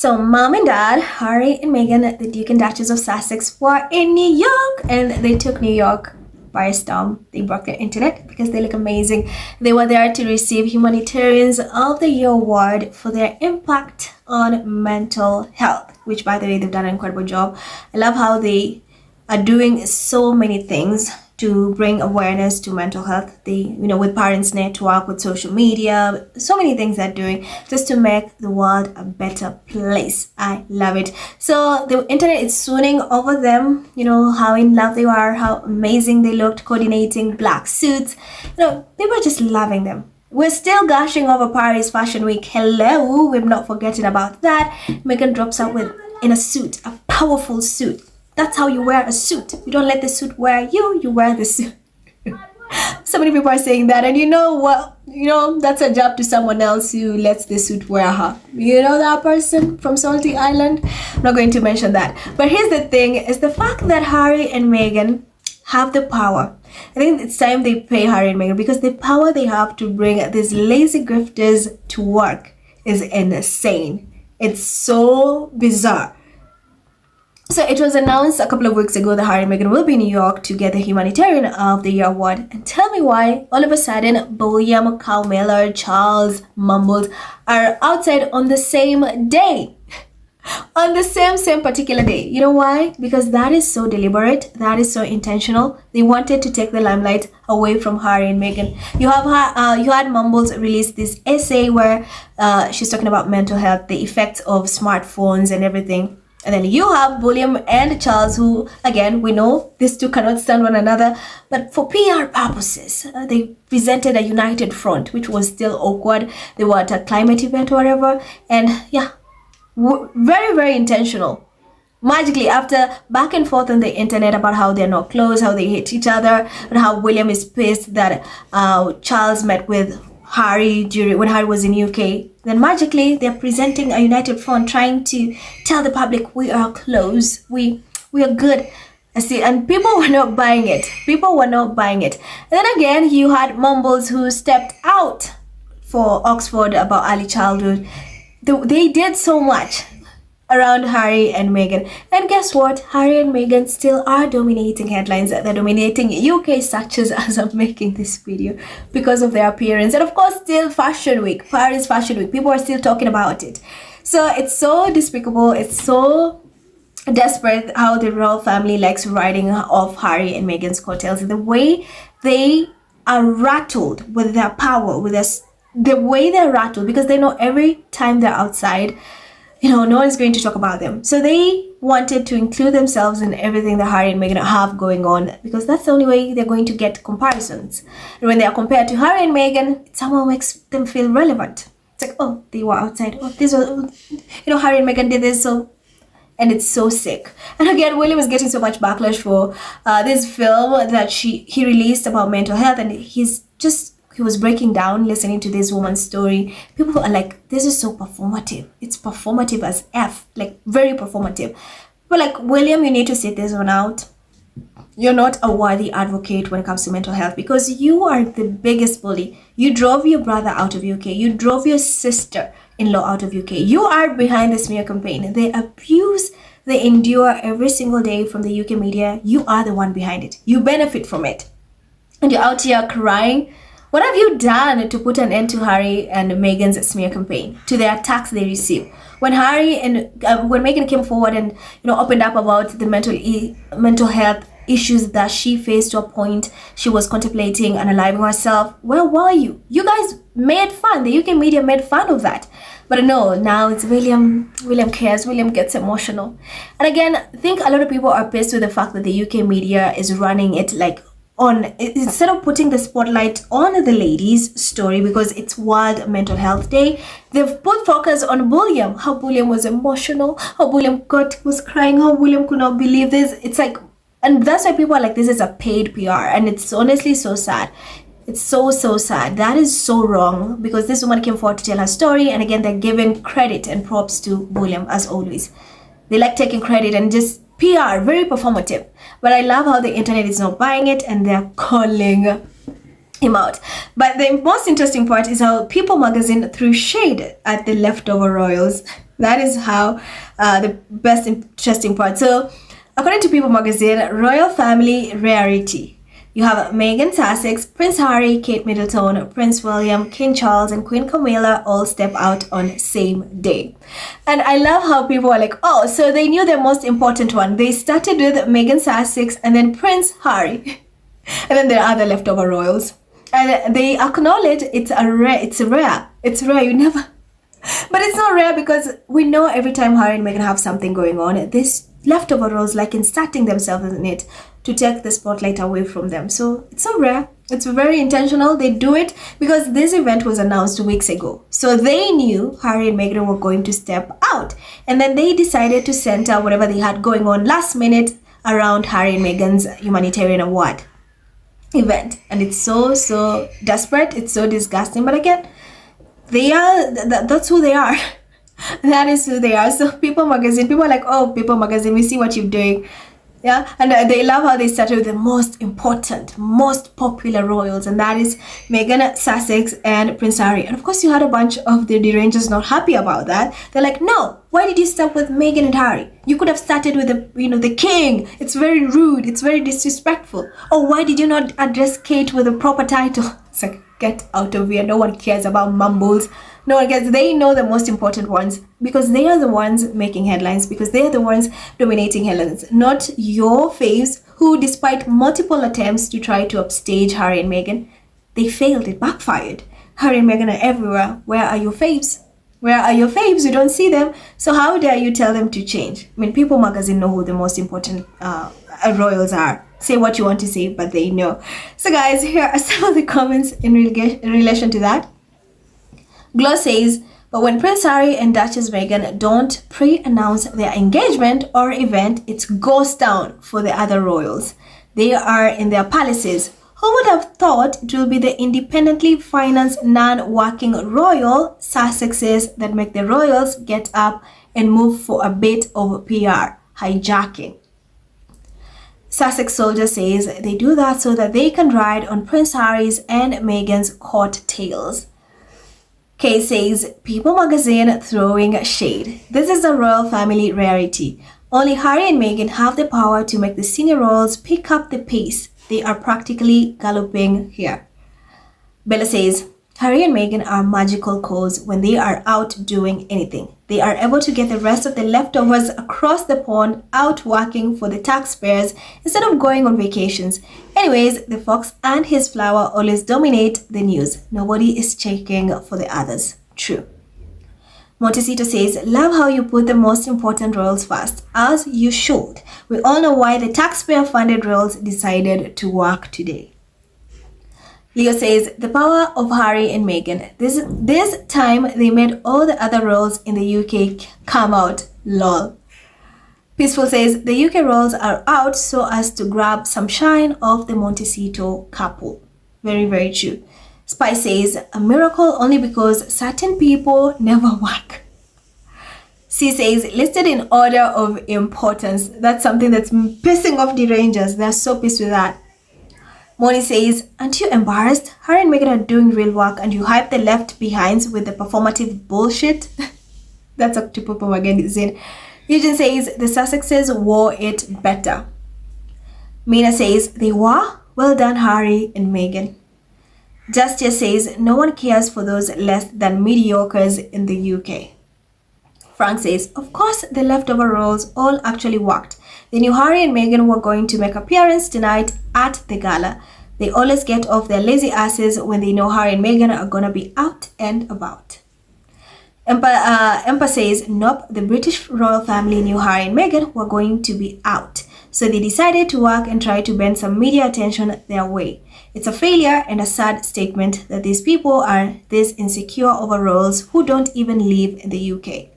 So mom and dad, Harry and Meghan, the Duke and Duchess of Sussex, were in New York and they took New York by storm. They broke their internet because they look amazing. They were there to receive Humanitarians of the Year award for their impact on mental health, which by the way, they've done an incredible job. I love how they are doing so many things to bring awareness to mental health. They, with Parents Network, with social media, so many things they're doing just to make the world a better place. I love it. So the internet is swooning over them, how in love they are, how amazing they looked, coordinating black suits. People are just loving them. We're still gushing over Paris Fashion Week. Hello, we're not forgetting about that. Meghan drops out in a suit, a powerful suit. That's how you wear a suit. You don't let the suit wear you, you wear the suit. So many people are saying that, and that's a job to someone else who lets the suit wear her. You know that person from Salty Island? I'm not going to mention that. But here's the thing, is the fact that Harry and Meghan have the power. I think it's time they pay Harry and Meghan, because the power they have to bring these lazy grifters to work is insane. It's so bizarre. So it was announced a couple of weeks ago that Harry and Meghan will be in New York to get the Humanitarian of the Year award. And tell me why all of a sudden William, Carl Miller, Charles, Mumbles are outside on the same day. On the same particular day. You know why? Because that is so deliberate. That is so intentional. They wanted to take the limelight away from Harry and Meghan. You had Mumbles release this essay where she's talking about mental health, the effects of smartphones and everything. And then you have William and Charles, who, again, we know these two cannot stand one another. But for PR purposes, they presented a united front, which was still awkward. They were at a climate event or whatever. And yeah, very, very intentional. Magically, after back and forth on the internet about how they're not close, how they hate each other, and how William is pissed that Charles met with Harry when Harry was in UK, then magically they're presenting a united front, trying to tell the public we are close, we are good. I see, and people were not buying it. And then again, you had Mumbles who stepped out for Oxford about early childhood. They did so much around Harry and Meghan. And guess what? Harry and Meghan still are dominating headlines. They're dominating UK searches as I'm making this video because of their appearance. And of course, still Fashion Week, Paris Fashion Week. People are still talking about it. So it's so despicable. It's so desperate how the royal family likes riding off Harry and Meghan's coattails. The way they are rattled with their power, with the way they're rattled, because they know every time they're outside, no one's going to talk about them. So they wanted to include themselves in everything that Harry and Meghan have going on, because that's the only way they're going to get comparisons. And when they are compared to Harry and Meghan, it somehow makes them feel relevant. It's like, oh, they were outside. Oh, this was, Harry and Meghan did this. So, and it's so sick. And again, William is getting so much backlash for this film that he released about mental health, and he was breaking down, listening to this woman's story. People are like, this is so performative. It's performative as F, like very performative. But like, William, you need to sit this one out. You're not a worthy advocate when it comes to mental health, because you are the biggest bully. You drove your brother out of UK. You drove your sister-in-law out of UK. You are behind the smear campaign. The abuse they endure every single day from the UK media, you are the one behind it. You benefit from it. And you're out here crying. What have you done to put an end to Harry and Meghan's smear campaign, to the attacks they receive? When when Meghan came forward and opened up about the mental health issues that she faced, to a point she was contemplating unaliving herself, where were you? You guys made fun. The UK media made fun of that. But no, now it's William. William cares. William gets emotional. And again, I think a lot of people are pissed with the fact that the UK media is running it like instead of putting the spotlight on the ladies' story, because it's World Mental Health Day, they've put focus on William, how William was emotional, how William was crying, how William could not believe this. It's like, and that's why people are like, this is a paid PR, and it's honestly so sad. It's so sad. That is so wrong, because this woman came forward to tell her story, and again, they're giving credit and props to William as always. They like taking credit and just PR, very performative. But I love how the internet is not buying it, and they're calling him out. But the most interesting part is how People magazine threw shade at the leftover royals. That is how the best interesting part. So, according to People magazine, royal family rarity. You have Meghan Sussex, Prince Harry, Kate Middleton, Prince William, King Charles, and Queen Camilla all step out on same day. And I love how people are like, oh, so they knew the most important one. They started with Meghan Sussex and then Prince Harry. And then there are other leftover royals. And they acknowledge it's rare. You never... But it's not rare because we know every time Harry and Meghan have something going on, this leftover roles like inserting themselves in it to take the spotlight away from them. So it's so rare. It's very intentional. They do it because this event was announced 2 weeks ago. So they knew Harry and Meghan were going to step out. And then they decided to center whatever they had going on last minute around Harry and Meghan's Humanitarian Award event. And it's so desperate. It's so disgusting. But again, they are, that's who they are. That is who they are. So People magazine, people are like, oh, People magazine, we see what you're doing. Yeah, and they love how they started with the most important, most popular royals, and that is Meghan, Sussex, and Prince Harry. And of course, you had a bunch of the derangers not happy about that. They're like, no, why did you start with Meghan and Harry? You could have started with the king. It's very rude. It's very disrespectful. Or why did you not address Kate with a proper title? It's like, get out of here. No one cares about mumbles. No one cares. They know the most important ones because they are the ones making headlines, because they are the ones dominating headlines, not your faves who, despite multiple attempts to try to upstage Harry and Meghan, they failed. It backfired. Harry and Meghan are everywhere. Where are your faves? Where are your faves? You don't see them. So how dare you tell them to change? I mean, People magazine know who the most important royals are. Say what you want to say, but they know. So guys, here are some of the comments in relation to that. Glow says, but when Prince Harry and Duchess Meghan don't pre-announce their engagement or event, it's ghost town for the other royals. They are in their palaces. Who would have thought it will be the independently financed non-working royal Sussexes that make the royals get up and move for a bit of PR hijacking? Sussex Soldier says they do that so that they can ride on Prince Harry's and Meghan's coattails. Kay says, People magazine throwing shade. This is a royal family rarity. Only Harry and Meghan have the power to make the senior royals pick up the pace. They are practically galloping here. Bella says, Harry and Meghan are magical cause when they are out doing anything. They are able to get the rest of the leftovers across the pond out working for the taxpayers instead of going on vacations. Anyways, the fox and his flower always dominate the news. Nobody is checking for the others. True. Montecito says, love how you put the most important royals first, as you should. We all know why the taxpayer-funded royals decided to work today. Leo says, the power of Harry and Meghan. This time, they made all the other royals in the UK come out. Lol. Peaceful says, the UK royals are out so as to grab some shine off the Montecito couple. Very, very true. Spice says, a miracle only because certain people never work. C says, listed in order of importance. That's something that's pissing off the Rangers. They're so pissed with that. Moni says, aren't you embarrassed? Harry and Meghan are doing real work and you hype the left behinds with the performative bullshit? That's up to Papa again, isn't it? Eugene says, the Sussexes wore it better. Mina says, they were? Well done, Harry and Meghan. Justia says, no one cares for those less than mediocres in the UK. Frank says, of course the leftover roles all actually worked. They knew Harry and Meghan were going to make appearance tonight at the gala. They always get off their lazy asses when they know Harry and Meghan are gonna be out and about. Empa says, nope, the British royal family knew Harry and Meghan were going to be out. So they decided to work and try to bend some media attention their way. It's a failure and a sad statement that these people are this insecure over royals who don't even live in the UK.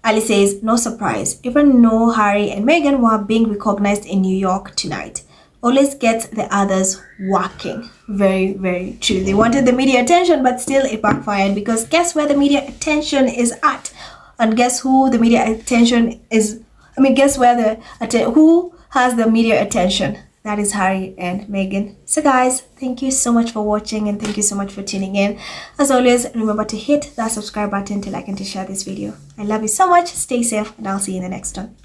Ali says, no surprise, even though Harry and Meghan were being recognized in New York tonight. Always gets the others working. Very, very true. They wanted the media attention, but still it backfired because guess where the media attention is at? And guess who the media attention is? Guess where who has the media attention? That is Harry and Meghan. So guys, thank you so much for watching and thank you so much for tuning in. As always, remember to hit that subscribe button to like and to share this video. I love you so much. Stay safe and I'll see you in the next one.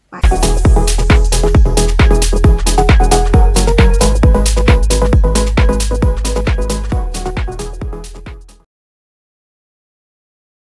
Bye.